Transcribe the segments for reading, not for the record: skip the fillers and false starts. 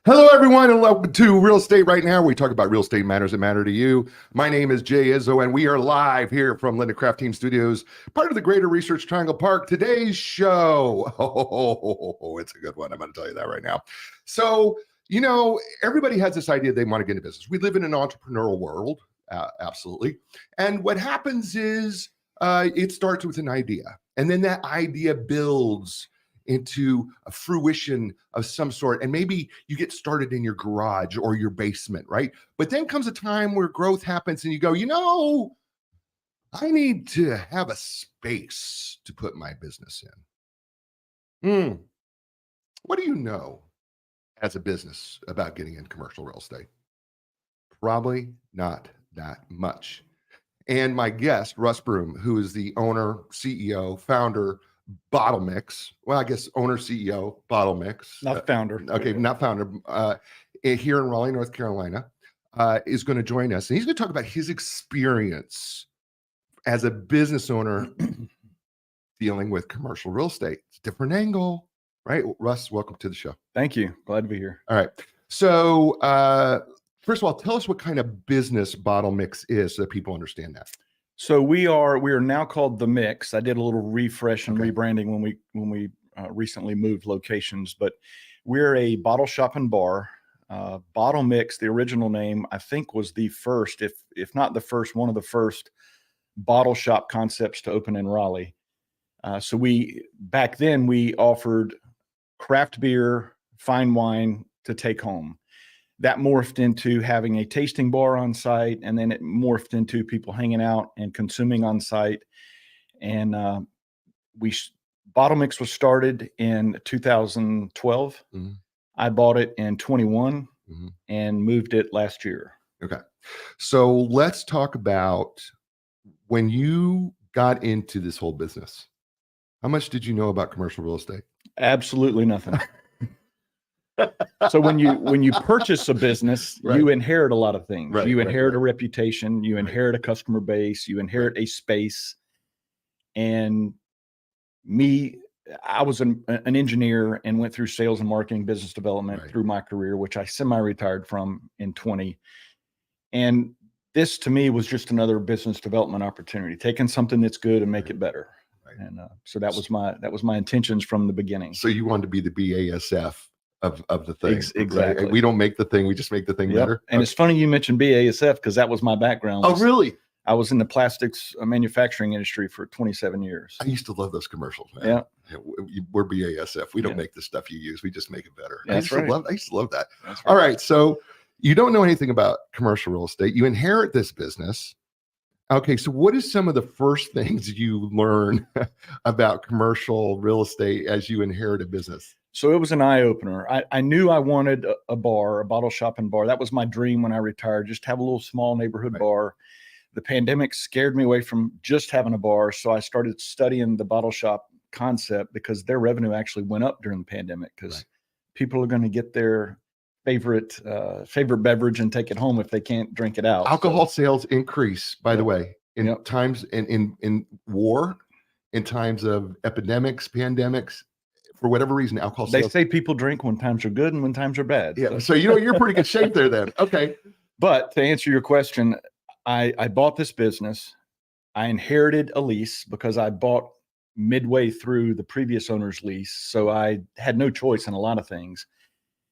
Hello, everyone, and welcome to Real Estate Right Now. We talk about real estate matters that matter to you. My name is Jay Izzo, and we are live here from Linda Craft Team Studios, part of the Greater Research Triangle Park. Today's show, it's a good one. I'm going to tell you that right now. So, everybody has this idea they want to get into business. We live in an entrepreneurial world, absolutely. And what happens is it starts with an idea, and then that idea builds into a fruition of some sort. And maybe you get started in your garage or your basement, right? But then comes a time where growth happens and you go, I need to have a space to put my business in. What do you know as a business about getting in commercial real estate? Probably not that much. And my guest, Russ Broome, who is the owner, CEO, founder, BottleMixx. Well, I guess owner, CEO, BottleMixx. Not founder. Okay, not founder. Here in Raleigh, North Carolina, is going to join us. And he's going to talk about his experience as a business owner dealing with commercial real estate. It's a different angle, right? Russ, welcome to the show. Thank you. Glad to be here. All right. So, first of all, tell us what kind of business BottleMixx is so that people understand that. So we are now called The Mix. I did a little refresh and rebranding when we recently moved locations, but we're a bottle shop and bar. BottleMixx, the original name, I think was the first, if not the first, one of the first bottle shop concepts to open in Raleigh. So back then we offered craft beer, fine wine to take home. That morphed into having a tasting bar on site, and then it morphed into people hanging out and consuming on site. And BottleMixx was started in 2012. Mm-hmm. I bought it in 21 and moved it last year. Okay. So let's talk about when you got into this whole business. How much did you know about commercial real estate? Absolutely nothing. So when you purchase a business, you inherit a lot of things. You inherit a reputation, you inherit a customer base, you inherit a space. And I was an engineer and went through sales and marketing, business development through my career, which I semi-retired from in 20. And this to me was just another business development opportunity, taking something that's good and make it better. And so that was my intentions from the beginning. So you wanted to be the BASF of the thing. Exactly. Right? We don't make the thing, we just make the thing better. And it's funny you mentioned BASF because that was my background. Oh, really? I was in the plastics manufacturing industry for 27 years. I used to love those commercials, man. Yeah. We're BASF. We don't make the stuff you use. We just make it better. Yeah, I used to love that. All right. So you don't know anything about commercial real estate. You inherit this business. Okay. So what is some of the first things you learn about commercial real estate as you inherit a business? So it was an eye-opener. I knew I wanted a bar, a bottle shop and bar. That was my dream when I retired, just have a little small neighborhood bar. The pandemic scared me away from just having a bar. So I started studying the bottle shop concept because their revenue actually went up during the pandemic because people are going to get their favorite beverage and take it home if they can't drink it out. Alcohol sales increase, by the way, in times in war, in times of epidemics, pandemics. For whatever reason, alcohol sales. They say people drink when times are good and when times are bad. Yeah. So you're pretty good shape there then. Okay. But to answer your question, I bought this business. I inherited a lease because I bought midway through the previous owner's lease. So I had no choice in a lot of things.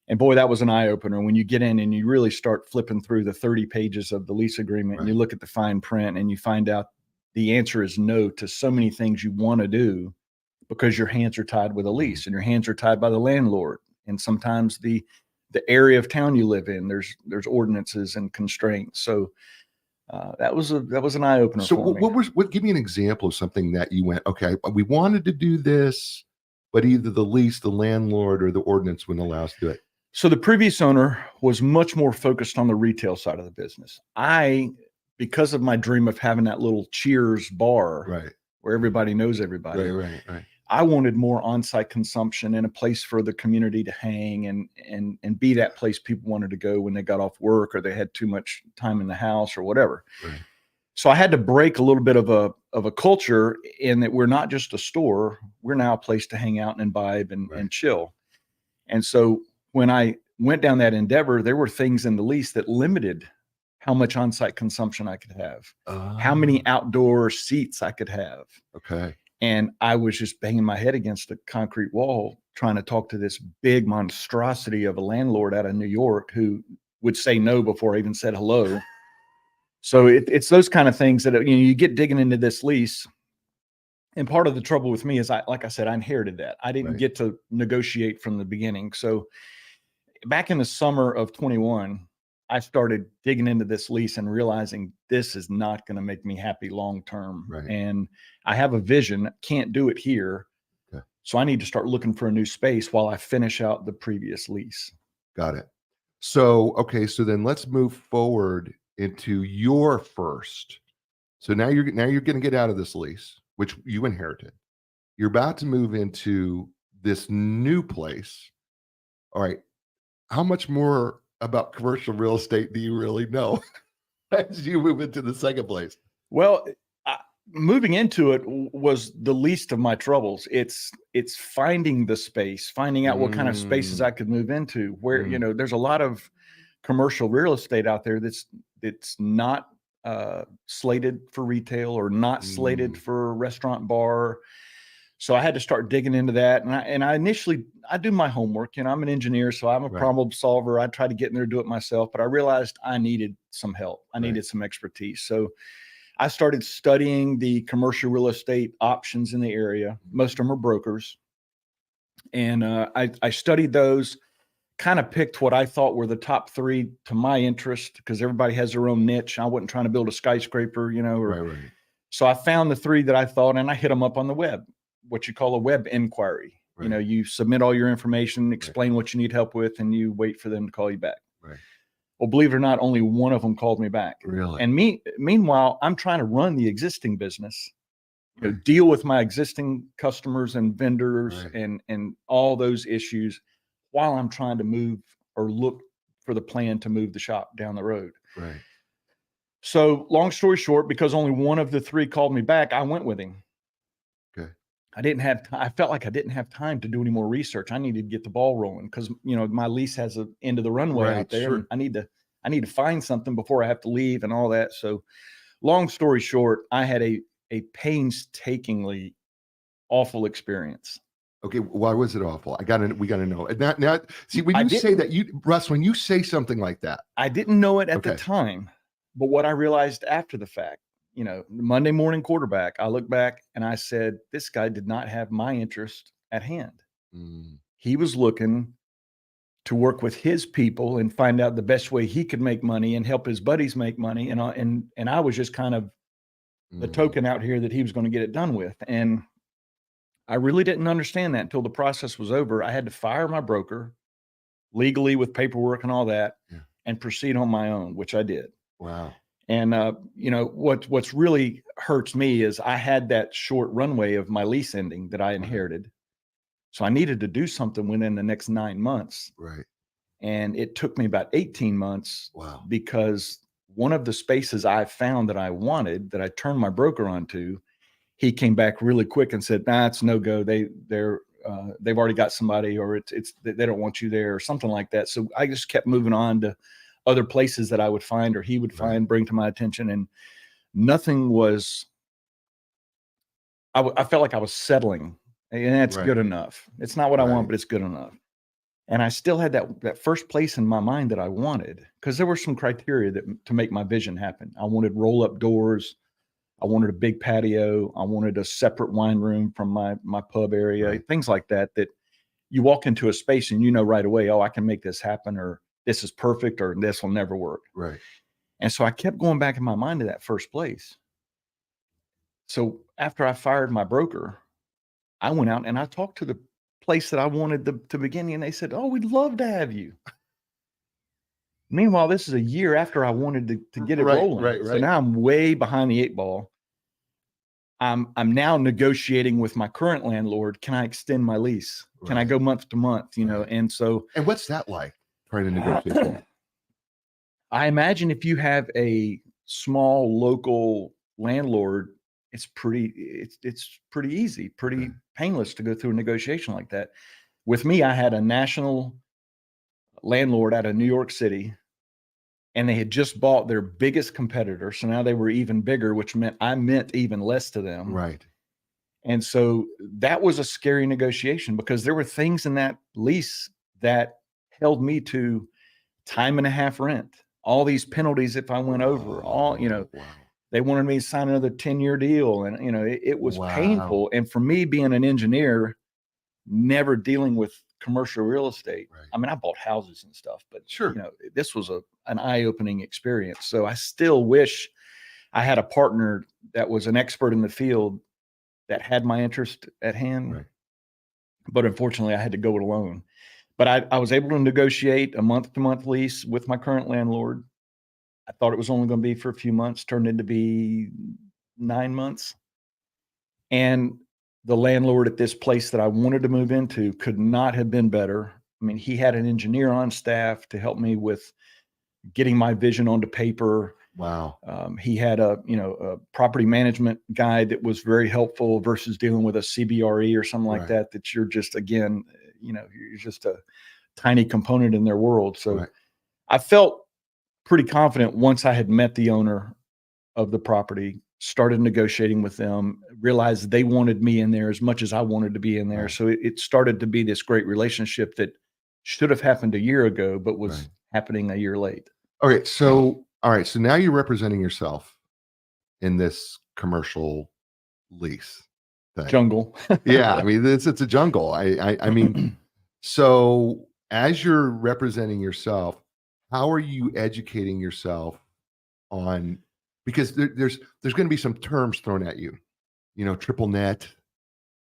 And boy, that was an eye opener when you get in and you really start flipping through the 30 pages of the lease agreement and you look at the fine print and you find out the answer is no to so many things you want to do. Because your hands are tied with a lease and your hands are tied by the landlord. And sometimes the area of town you live in, there's ordinances and constraints. So that was an eye opener. So for me. Give me an example of something that you went, okay, we wanted to do this, but either the lease, the landlord, or the ordinance wouldn't allow us to do it. So the previous owner was much more focused on the retail side of the business. Because of my dream of having that little Cheers bar where everybody knows everybody. Right. I wanted more on-site consumption and a place for the community to hang and be that place people wanted to go when they got off work or they had too much time in the house or whatever. Right. So I had to break a little bit of a culture in that we're not just a store. We're now a place to hang out and imbibe and chill. And so when I went down that endeavor, there were things in the lease that limited how much on-site consumption I could have, how many outdoor seats I could have. Okay. And I was just banging my head against a concrete wall trying to talk to this big monstrosity of a landlord out of New York who would say no before I even said hello. So it's those kind of things that, you get digging into this lease. And part of the trouble with me is, like I said, I inherited that. I didn't get to negotiate from the beginning. So back in the summer of 21, I started digging into this lease and realizing this is not going to make me happy long term. Right. And I have a vision, can't do it here. Okay. So I need to start looking for a new space while I finish out the previous lease. Got it. So, okay, so then let's move forward into your first. So now you're going to get out of this lease, which you inherited. You're about to move into this new place. All right. How much more about commercial real estate do you really know as you move into the second place? Well, moving into it was the least of my troubles. It's finding the space, finding out what kind of spaces I could move into, where, there's a lot of commercial real estate out there that's not slated for retail or not slated for restaurant, bar. So I had to start digging into that. And I initially do my homework. I'm an engineer, so I'm a problem solver. I try to get in there, do it myself, but I realized I needed some help. I needed some expertise. So I started studying the commercial real estate options in the area. Most of them are brokers. And I studied those, kind of picked what I thought were the top 3 to my interest, because everybody has their own niche. I wasn't trying to build a skyscraper, So I found the 3 that I thought, and I hit them up on the web, what you call a web inquiry. You submit all your information, explain what you need help with, and you wait for them to call you back. Well, believe it or not, only one of them called me back. Really? And meanwhile, I'm trying to run the existing business, deal with my existing customers and vendors and all those issues while I'm trying to move or look for the plan to move the shop down the road. So long story short, because only one of the 3 called me back, I went with him. I felt like I didn't have time to do any more research. I needed to get the ball rolling because, my lease has an end of the runway out there. And I need to find something before I have to leave and all that. So long story short, I had a painstakingly awful experience. Okay. Why was it awful? we got to know. Now, see, when you say that, Russ, when you say something like that, I didn't know it at the time, but what I realized after the fact, Monday morning quarterback, I look back and I said, this guy did not have my interest at hand. He was looking to work with his people and find out the best way he could make money and help his buddies make money. And I was just kind of the token out here that he was going to get it done with. And I really didn't understand that until the process was over. I had to fire my broker legally with paperwork and all that and proceed on my own, which I did. Wow. And, what's really hurts me is I had that short runway of my lease ending that I inherited. So I needed to do something within the next 9 months. And it took me about 18 months because one of the spaces I found that I wanted, that I turned my broker onto, he came back really quick and said, nah, it's no go. They've already got somebody, or they don't want you there or something like that. So I just kept moving on to other places that I would find, or he would find, bring to my attention. And nothing was, I felt like I was settling, and that's good enough. It's not what I want, but it's good enough. And I still had that first place in my mind that I wanted, because there were some criteria to make my vision happen. I wanted roll up doors. I wanted a big patio. I wanted a separate wine room from my pub area, things like that, that you walk into a space and right away, oh, I can make this happen, or this is perfect, or this will never work. And so I kept going back in my mind to that first place. So after I fired my broker, I went out and I talked to the place that I wanted to begin, and they said, oh, we'd love to have you. Meanwhile, this is a year after I wanted to get it rolling. So now I'm way behind the 8 ball. I'm now negotiating with my current landlord. Can I extend my lease? Can I go month to month? And so. And what's that like, trying to negotiate? I imagine if you have a small local landlord, it's pretty easy, pretty painless to go through a negotiation like that. With me, I had a national landlord out of New York City, and they had just bought their biggest competitor. So now they were even bigger, which meant I meant even less to them. Right. And so that was a scary negotiation because there were things in that lease that held me to time and a half rent, all these penalties if I went over, all, Wow. they wanted me to sign another 10-year deal. And, it was Wow. painful. And for me being an engineer, never dealing with commercial real estate. Right. I mean, I bought houses and stuff, but Sure. this was an eye-opening experience. So I still wish I had a partner that was an expert in the field that had my interest at hand. Right. But unfortunately I had to go it alone. But I was able to negotiate a month-to-month lease with my current landlord. I thought it was only going to be for a few months, turned into be 9 months. And the landlord at this place that I wanted to move into could not have been better. I mean, he had an engineer on staff to help me with getting my vision onto paper. Wow. He had a property management guy that was very helpful versus dealing with a CBRE or something like Right. that you're just, again, you're just a tiny component in their world. So Right. I felt pretty confident once I had met the owner of the property, started negotiating with them, realized they wanted me in there as much as I wanted to be in there. Right. So it started to be this great relationship that should have happened a year ago, but was Right. happening a year late. Okay. So, all right. So now you're representing yourself in this commercial lease thing. Jungle. Yeah. I mean, it's a jungle. I mean, so as you're representing yourself, how are you educating yourself on, because there's going to be some terms thrown at you, triple net,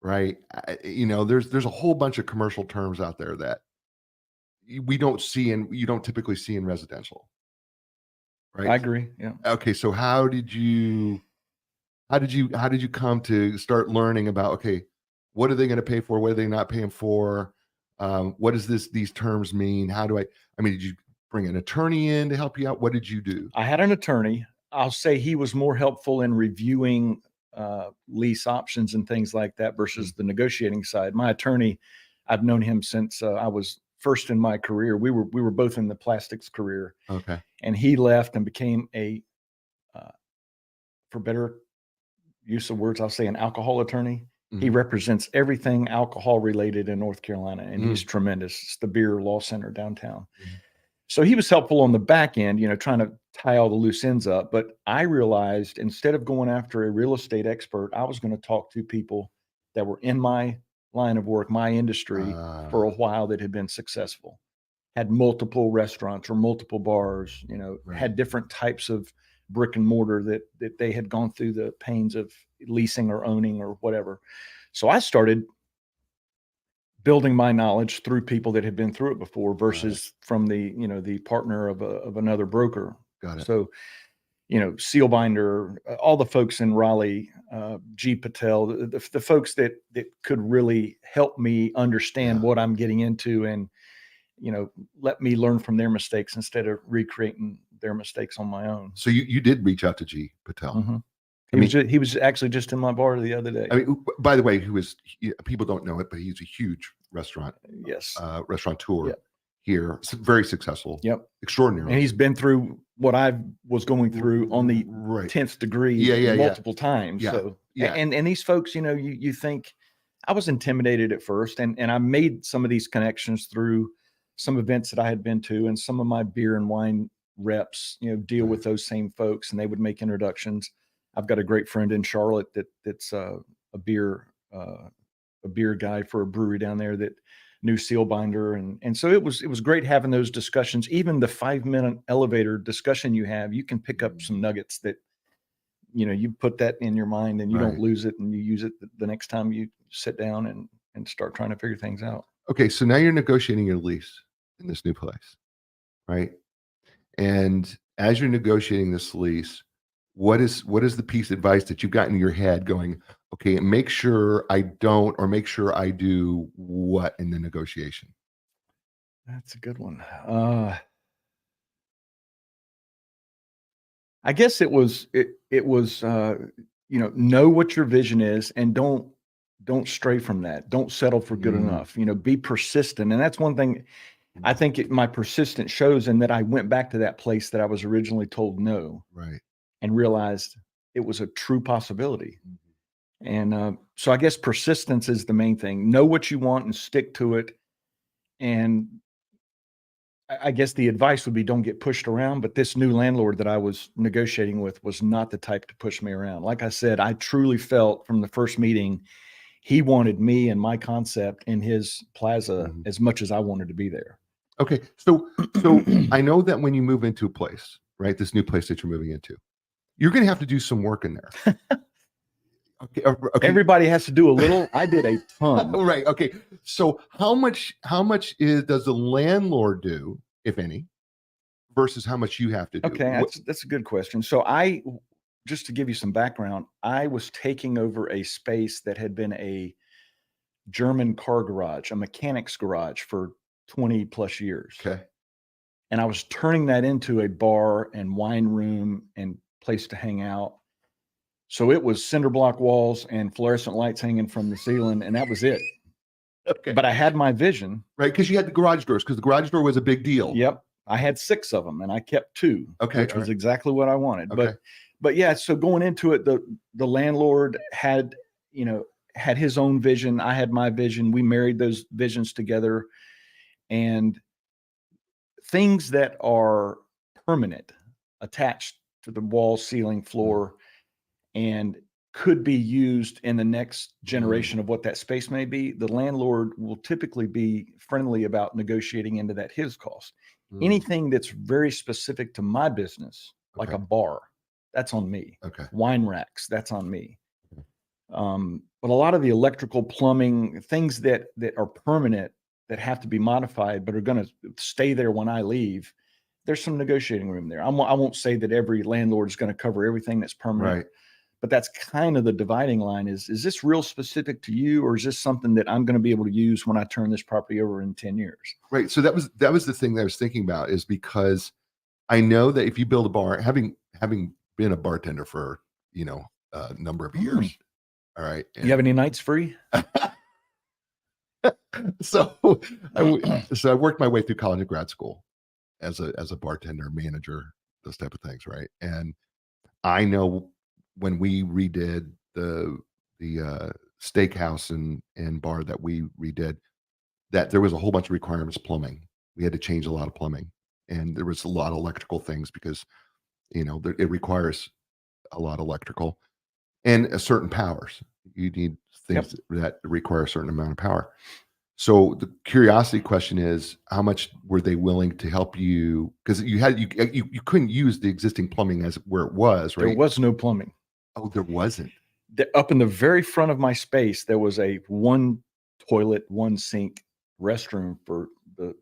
right? There's a whole bunch of commercial terms out there that we don't see and you don't typically see in residential, right? I agree. Yeah. Okay, so how did you come to start learning about, okay, what are they going to pay for? What are they not paying for? What does these terms mean? Did you bring an attorney in to help you out? What did you do? I had an attorney. I'll say he was more helpful in reviewing lease options and things like that versus the negotiating side. My attorney, I've known him since I was first in my career. We were both in the plastics career. Okay. And he left and became for better use of words, I'll say an alcohol attorney. He represents everything alcohol related in North Carolina, and he's tremendous. It's the Beer Law Center downtown. So he was helpful on the back end, trying to tie all the loose ends up. But I realized instead of going after a real estate expert, I was going to talk to people that were in my line of work, my industry for a while, that had been successful, had multiple restaurants or multiple bars, had different types of brick and mortar that they had gone through the pains of leasing or owning or whatever. So I started building my knowledge through people that had been through it before versus from the partner of another broker. Got it. So, Seal Binder, all the folks in Raleigh, G Patel, the folks that could really help me understand what I'm getting into and, let me learn from their mistakes instead of recreating their mistakes on my own. So you did reach out to G Patel. He was actually just in my bar the other day. I mean, by the way, people don't know it, but he's a huge restaurateur here. Very successful. Yep. Extraordinary. And he's been through what I was going through on the 10th degree multiple times. Yeah. So, and these folks, you think, I was intimidated at first, and I made some of these connections through some events that I had been to, and some of my beer and wine reps, deal with those same folks, and they would make introductions. I've got a great friend in Charlotte that's a beer guy for a brewery down there that knew Seal Binder, and so it was great having those discussions. Even the 5-minute elevator discussion you have, you can pick up some nuggets that you put that in your mind and you don't lose it, and you use it the next time you sit down and start trying to figure things out. Okay, so now you're negotiating your lease in this new place, right? And as you're negotiating this lease, what is the piece of advice that you've got in your head going, okay, make sure I don't, or make sure I do what in the negotiation? That's a good one. I guess it was know what your vision is, and don't stray from that. Don't settle for good enough. Be persistent. And that's one thing. I think my persistence shows in that I went back to that place that I was originally told no, Right. and realized it was a true possibility. And so I guess persistence is the main thing. Know what you want and stick to it. And I guess the advice would be don't get pushed around. But this new landlord that I was negotiating with was not the type to push me around. Like I said, I truly felt from the first meeting, he wanted me and my concept in his plaza as much as I wanted to be there. Okay. So I know that when you move into a place, right, this new place that you're moving into, you're going to have to do some work in there. Okay. Everybody has to do a little. I did a ton. Right. Okay. So how much does the landlord do, if any, versus how much you have to do? Okay, that's a good question. So just to give you some background, I was taking over a space that had been a German car garage, a mechanic's garage for 20 plus years. Okay. And I was turning that into a bar and wine room and place to hang out. So it was cinder block walls and fluorescent lights hanging from the ceiling, and that was it. Okay. But I had my vision. Right, because you had the garage doors, because the garage door was a big deal. Yep. I had 6 of them and I kept 2, which was exactly what I wanted. Okay. But yeah, so going into it, the landlord had his own vision. I had my vision. We married those visions together, and things that are permanent, attached to the wall, ceiling, floor, and could be used in the next generation of what that space may be, the landlord will typically be friendly about negotiating into that his cost. Anything that's very specific to my business, like a bar, that's on me. Okay. Wine racks, that's on me. But a lot of the electrical, plumbing, things that are permanent, that have to be modified, but are going to stay there when I leave, there's some negotiating room there. I won't say that every landlord is going to cover everything that's permanent. Right. But that's kind of the dividing line is this real specific to you, or is this something that I'm going to be able to use when I turn this property over in 10 years? Right. So that was the thing that I was thinking about, is because I know that if you build a bar, having been a bartender for, a number of years. All right. You have any nights free? So I worked my way through college and grad school as a bartender, manager, those type of things. Right. And I know when we redid the steakhouse and bar that we redid, that there was a whole bunch of requirements, plumbing. We had to change a lot of plumbing, and there was a lot of electrical things because, it requires a lot of electrical and certain powers. You need things that require a certain amount of power. So the curiosity question is, how much were they willing to help you? Because you couldn't use the existing plumbing as where it was, right? There was no plumbing. Oh, there wasn't. Up in the very front of my space, there was a 1 toilet, 1 sink restroom for the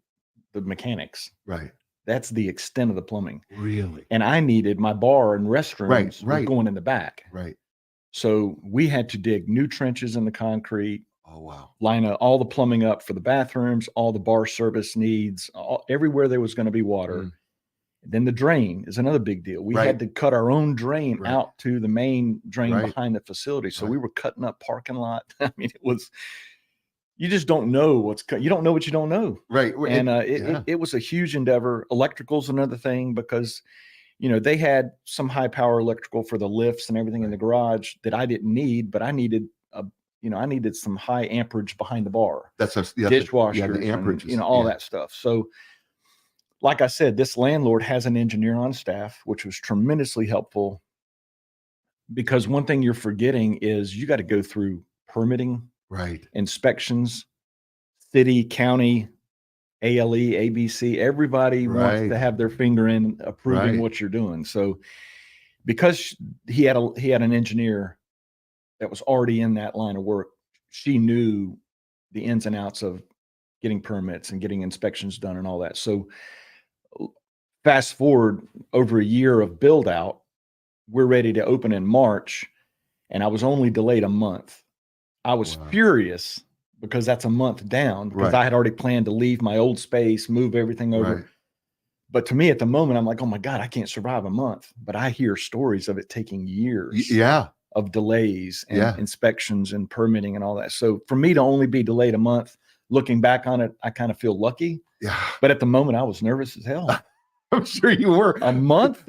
mechanics. Right. That's the extent of the plumbing. Really? And I needed my bar and restrooms Right. going in the back. Right. So we had to dig new trenches in the concrete. Oh, wow. Line all the plumbing up for the bathrooms, all the bar service needs, everywhere there was going to be water. Then the drain is another big deal. We had to cut our own drain out to the main drain behind the facility. So we were cutting up parking lot. I mean, it was, you just don't know you don't know what you don't know. Right. And it was a huge endeavor. Electrical's another thing, because, they had some high power electrical for the lifts and everything in the garage that I didn't need, but I needed I needed some high amperage behind the bar. That's dishwasher, the amperage, all that stuff. So, like I said, this landlord has an engineer on staff, which was tremendously helpful, because one thing you're forgetting is you got to go through permitting, inspections, city, county, ALE, ABC. Everybody wants to have their finger in approving what you're doing. So, because he had an engineer that was already in that line of work, she knew the ins and outs of getting permits and getting inspections done and all that. So fast forward over a year of build out, we're ready to open in March, and I was only delayed a month. I was furious because that's a month down, because I had already planned to leave my old space, move everything over. But to me at the moment, I'm like, oh my God, I can't survive a month. But I hear stories of it taking years. Of delays and inspections and permitting and all that. So for me to only be delayed a month, looking back on it, I kind of feel lucky. Yeah. But at the moment, I was nervous as hell. I'm sure you were. A month,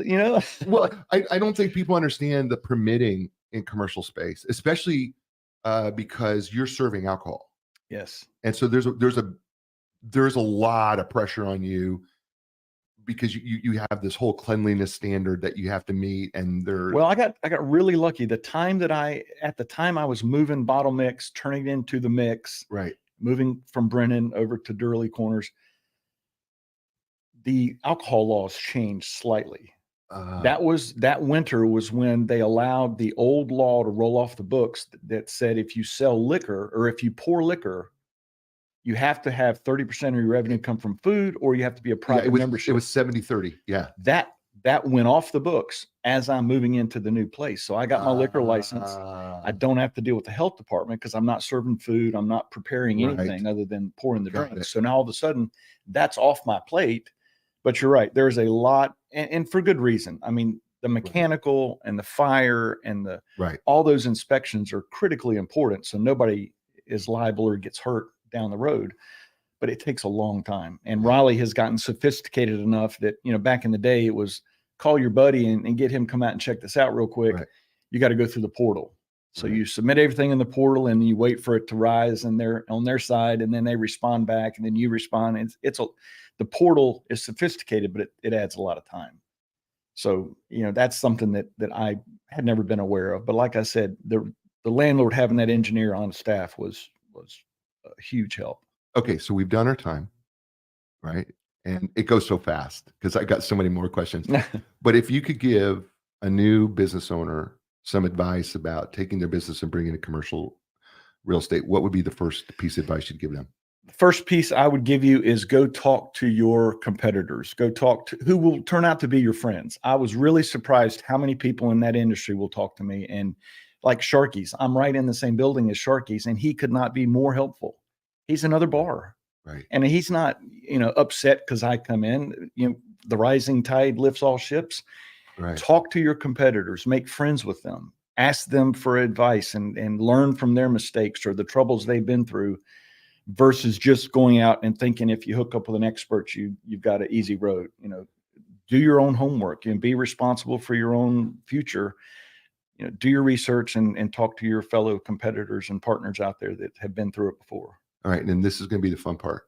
Well, I don't think people understand the permitting in commercial space, especially because you're serving alcohol. Yes. And so there's a lot of pressure on you because you have this whole cleanliness standard that you have to meet, and Well, I got really lucky. At the time I was moving BottleMixx, turning it into the Mix, right. moving from Brennan over to Durley Corners, the alcohol laws changed slightly. That winter was when they allowed the old law to roll off the books that said if you sell liquor or if you pour liquor, you have to have 30% of your revenue come from food, or you have to be a private membership. It was 70-30. Yeah. That went off the books as I'm moving into the new place. So I got my liquor license. I don't have to deal with the health department because I'm not serving food. I'm not preparing anything other than pouring the drinks. So now all of a sudden that's off my plate. But you're right. There's a lot, and for good reason. I mean, the mechanical and the fire and all those inspections are critically important. So nobody is liable or gets hurt down the road. But it takes a long time. And Raleigh has gotten sophisticated enough that, back in the day, it was call your buddy and get him come out and check this out real quick. Right. You got to go through the portal. So you submit everything in the portal and you wait for it to rise and they're on their side, and then they respond back and then you respond. The portal is sophisticated, but it adds a lot of time. So, that's something that I had never been aware of. But like I said, the landlord having that engineer on staff was a huge help. Okay, so we've done our time, right? And it goes so fast because I got so many more questions. But if you could give a new business owner some advice about taking their business and bringing in commercial real estate, what would be the first piece of advice you'd give them? The first piece I would give you is go talk to your competitors. Go talk to who will turn out to be your friends. I was really surprised how many people in that industry will talk to me. And like Sharky's, I'm right in the same building as Sharky's, and he could not be more helpful. He's another bar. Right. And he's not, upset because I come in. The rising tide lifts all ships. Right. Talk to your competitors, make friends with them, ask them for advice and learn from their mistakes or the troubles they've been through, versus just going out and thinking if you hook up with an expert, you've got an easy road. Do your own homework and be responsible for your own future. Do your research and talk to your fellow competitors and partners out there that have been through it before. All right. And this is going to be the fun part.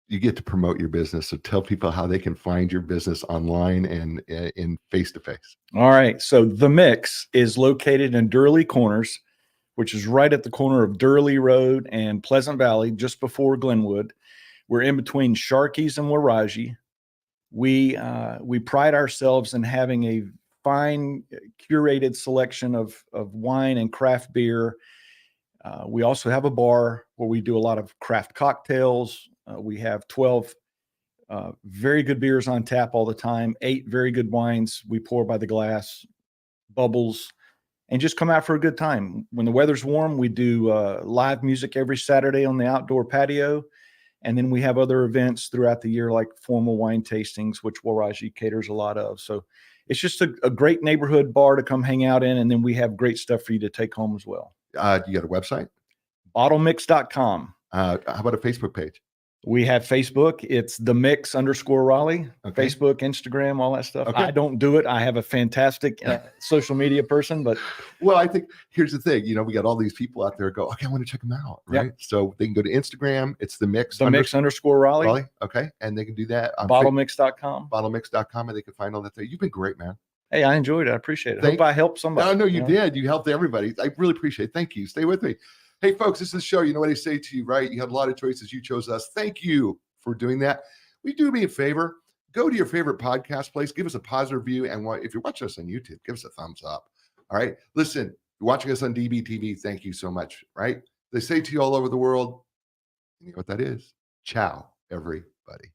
You get to promote your business. So tell people how they can find your business online and in face-to-face. All right. So the Mix is located in Durley Corners, which is right at the corner of Durley Road and Pleasant Valley, just before Glenwood. We're in between Sharky's and Waraji. We pride ourselves in having a fine curated selection of wine and craft beer. We also have a bar where we do a lot of craft cocktails. We have 12 very good beers on tap all the time, 8 very good wines we pour by the glass, bubbles, and just come out for a good time. When the weather's warm, we do live music every Saturday on the outdoor patio. And then we have other events throughout the year, like formal wine tastings, which Waraji caters a lot of. So it's just a great neighborhood bar to come hang out in. And then we have great stuff for you to take home as well. You got a website? BottleMixx.com. How about a Facebook page? We have Facebook. It's the Mix _Raleigh. Okay. Facebook, Instagram, all that stuff. Okay. I don't do it. I have a fantastic social media person, but well, I think here's the thing. We got all these people out there go, okay, I want to check them out, right? Yep. So they can go to Instagram. It's the Mix. The Mix _Raleigh. Raleigh. Okay, and they can do that on BottleMixx.com. BottleMixx.com, and they can find all that there. You've been great, man. Hey, I enjoyed it. I appreciate it. Hope I helped somebody. I know you did. You helped everybody. I really appreciate it. Thank you. Stay with me. Hey, folks, this is the show. You know what I say to you, right? You had a lot of choices. You chose us. Thank you for doing that. Will you do me a favor? Go to your favorite podcast place. Give us a positive review. And if you're watching us on YouTube, give us a thumbs up. All right. Listen, you're watching us on DBTV. Thank you so much. Right? They say to you all over the world, you know what that is? Ciao, everybody.